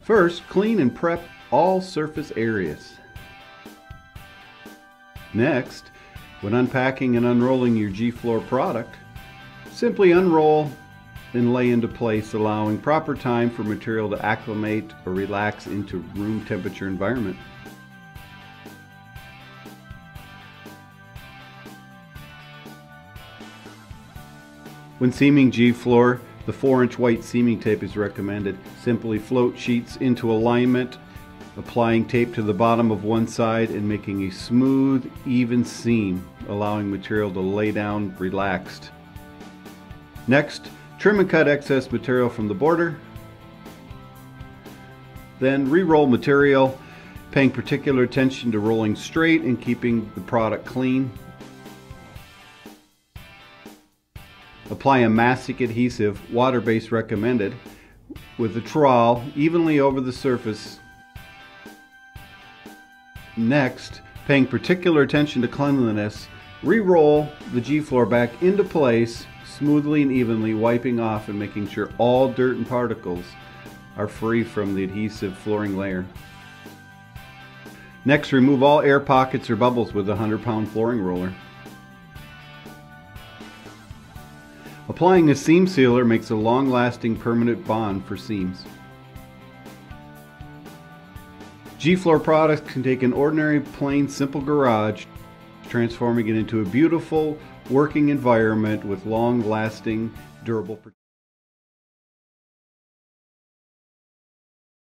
First, clean and prep all surface areas. Next, when unpacking and unrolling your G-Floor product, simply unroll and lay into place, allowing proper time for material to acclimate or relax into room temperature environment. When seaming G-Floor, the 4-inch white seaming tape is recommended. Simply float sheets into alignment, applying tape to the bottom of one side and making a smooth, even seam, allowing material to lay down relaxed. Next, trim and cut excess material from the border. Then re-roll material, paying particular attention to rolling straight and keeping the product clean. Apply a mastic adhesive, water-based recommended, with a trowel evenly over the surface. Next, paying particular attention to cleanliness, re-roll the G-Floor back into place smoothly and evenly, wiping off and making sure all dirt and particles are free from the adhesive flooring layer. Next, remove all air pockets or bubbles with a 100-pound flooring roller. Applying a seam sealer makes a long-lasting permanent bond for seams. G-Floor products can take an ordinary, plain, simple garage, transforming it into a beautiful working environment with long-lasting, durable protection.